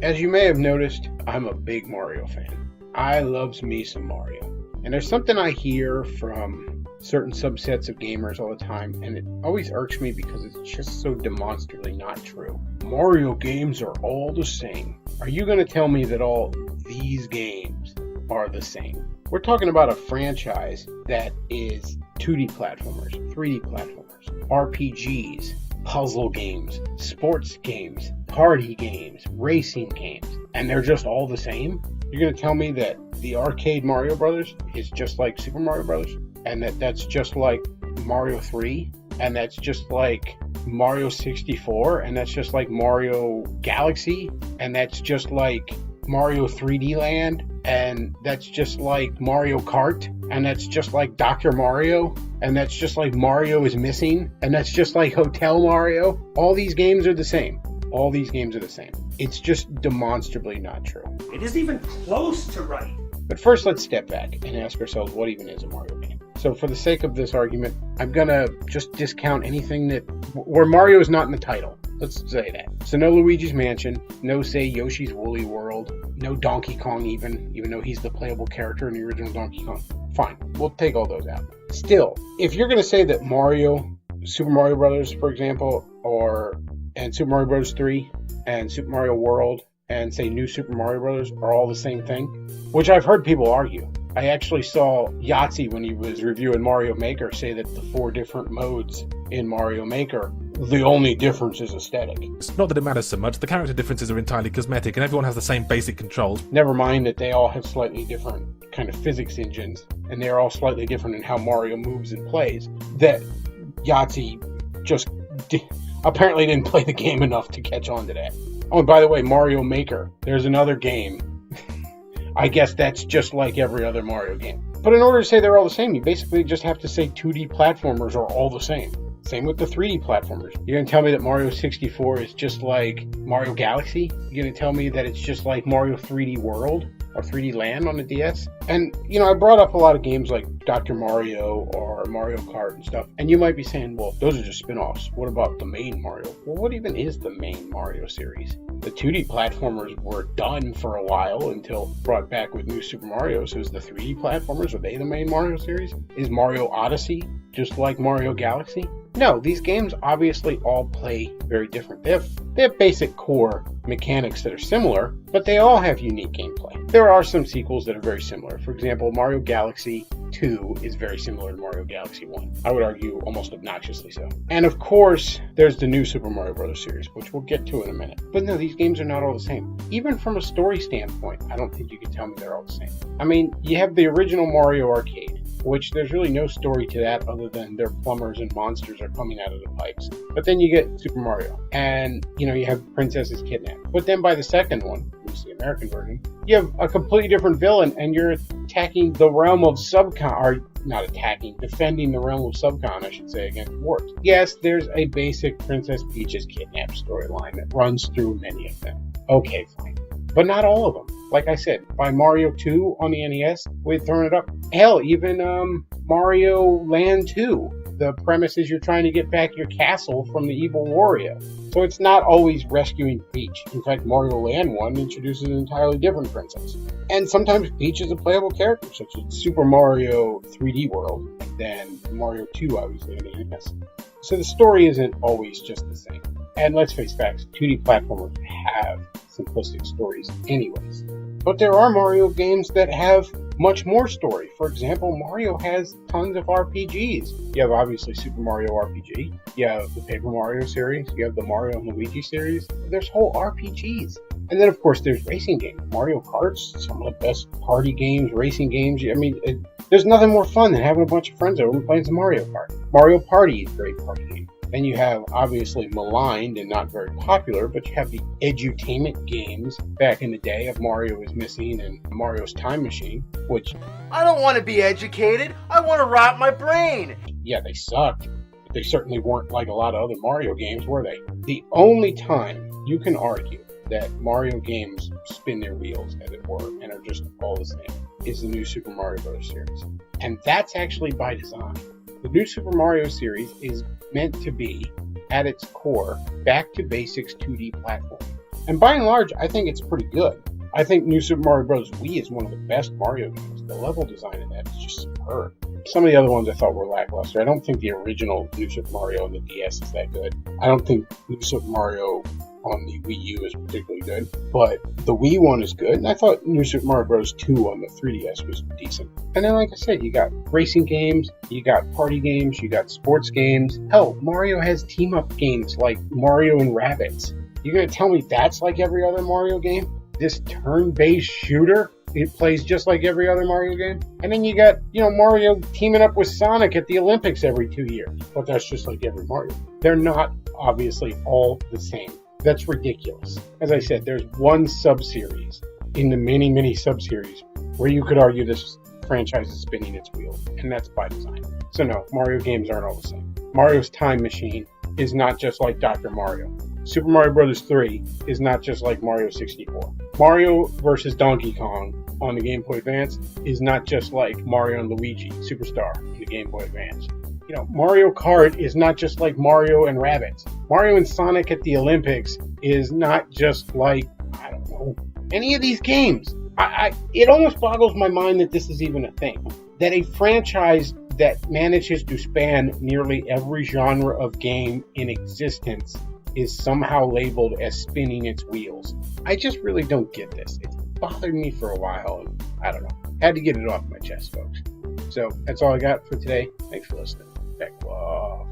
As you may have noticed, I'm a big Mario fan. I loves me some Mario. And there's something I hear from certain subsets of gamers all the time, and it always irks me because it's just so demonstrably not true. Mario games are all the same. Are you going to tell me that all these games are the same? We're talking about a franchise that is 2D platformers, 3D platformers, RPGs, puzzle games, sports games, party games, racing games, and they're just all the same? You're going to tell me that the arcade Mario Brothers is just like Super Mario Brothers, and that's just like Mario 3, and that's just like Mario 64, and that's just like Mario Galaxy, and that's just like Mario 3D Land, and that's just like Mario Kart, and that's just like Dr. Mario, and that's just like Mario is Missing, and that's just like Hotel Mario? All these games are the same. All these games are the same. It's just demonstrably not true. It isn't even close to right. But first, let's step back and ask ourselves, what even is a Mario game? So for the sake of this argument, I'm going to just discount anything where Mario is not in the title. Let's say that. So no Luigi's Mansion, no, say, Yoshi's Woolly World, no Donkey Kong even though he's the playable character in the original Donkey Kong. Fine, we'll take all those out. Still, if you're going to say that Mario, Super Mario Brothers, for example, and Super Mario Bros. 3 and Super Mario World and, say, New Super Mario Bros. Are all the same thing, which I've heard people argue. I actually saw Yahtzee, when he was reviewing Mario Maker, say that the 4 different modes in Mario Maker, the only difference is aesthetic. It's not that it matters so much. The character differences are entirely cosmetic, and everyone has the same basic controls. Never mind that they all have slightly different kind of physics engines, and they're all slightly different in how Mario moves and plays. That Yahtzee just apparently didn't play the game enough to catch on to that. Oh, and by the way, Mario Maker, there's another game. I guess that's just like every other Mario game. But in order to say they're all the same, you basically just have to say 2D platformers are all the same. Same with the 3D platformers. You're going to tell me that Mario 64 is just like Mario Galaxy? You're going to tell me that it's just like Mario 3D World or 3D Land on the DS? And, I brought up a lot of games like Dr. Mario or Mario Kart and stuff. And you might be saying, well, those are just spin-offs. What about the main Mario? Well, what even is the main Mario series? The 2D platformers were done for a while until brought back with New Super Mario. So is the 3D platformers, are they the main Mario series? Is Mario Odyssey just like Mario Galaxy? No, these games obviously all play very different. They have basic core mechanics that are similar, but they all have unique gameplay. There are some sequels that are very similar. For example, Mario Galaxy 2 is very similar to Mario Galaxy 1. I would argue almost obnoxiously so. And of course, there's the new Super Mario Bros. Series, which we'll get to in a minute. But no, these games are not all the same. Even from a story standpoint, I don't think you can tell me they're all the same. I mean, you have the original Mario Arcade, which there's really no story to that other than their plumbers and monsters are coming out of the pipes. But then you get Super Mario, and you have Princess's Kidnapped. But then by the second one, which is the American version, you have a completely different villain, and you're attacking the realm of defending the realm of Subcon, I should say, against warps. Yes, there's a basic Princess Peach's Kidnapped storyline that runs through many of them. Okay, fine. But not all of them. Like I said, by Mario 2 on the NES, we'd thrown it up. Hell, even Mario Land 2. The premise is you're trying to get back your castle from the evil Wario. So it's not always rescuing Peach. In fact, Mario Land 1 introduces an entirely different princess. And sometimes Peach is a playable character, such as Super Mario 3D World, and then Mario 2, obviously, on the NES. So the story isn't always just the same. And let's face facts, 2D platformers have simplistic stories anyways. But there are Mario games that have much more story. For example, Mario has tons of RPGs. You have obviously Super Mario RPG, you have the Paper Mario series, you have the Mario and Luigi series. There's whole RPGs. And then of course there's racing games. Mario Kart's some of the best party games, racing games. I mean, there's nothing more fun than having a bunch of friends over and playing some Mario Kart. Mario Party is a great party game. Then you have, obviously, maligned and not very popular, but you have the edutainment games back in the day of Mario is Missing and Mario's Time Machine, which... I don't want to be educated. I want to rot my brain. Yeah, they sucked. But they certainly weren't like a lot of other Mario games, were they? The only time you can argue that Mario games spin their wheels, as it were, and are just all the same, is the new Super Mario Bros. Series. And that's actually by design. The new Super Mario series is meant to be, at its core, back to basics 2D platforming. And by and large, I think it's pretty good. I think New Super Mario Bros. Wii is one of the best Mario games. The level design in that is just superb. Some of the other ones I thought were lackluster. I don't think the original New Super Mario on the DS is that good. I don't think New Super Mario on the Wii U is particularly good, but the Wii one is good, and I thought New Super Mario Bros. 2 on the 3DS was decent. And then, like I said, you got racing games, you got party games, you got sports games. Hell, Mario has team-up games like Mario and Rabbids. You're gonna tell me that's like every other Mario game? This turn-based shooter, it plays just like every other Mario game. And then you got, Mario teaming up with Sonic at the Olympics every 2 years. But that's just like every Mario. They're not obviously all the same. That's ridiculous. As I said, there's one sub-series in the many, many sub-series where you could argue this franchise is spinning its wheels. And that's by design. So no, Mario games aren't all the same. Mario's Time Machine is not just like Dr. Mario. Super Mario Bros. 3 is not just like Mario 64. Mario vs. Donkey Kong on the Game Boy Advance is not just like Mario and Luigi Superstar on the Game Boy Advance. Mario Kart is not just like Mario and Rabbids. Mario and Sonic at the Olympics is not just like, I don't know, any of these games. It almost boggles my mind that this is even a thing. That a franchise that manages to span nearly every genre of game in existence is somehow labeled as spinning its wheels. I just really don't get this. It's bothered me for a while, and I don't know. Had to get it off my chest, folks. So that's all I got for today. Thanks for listening. Back off.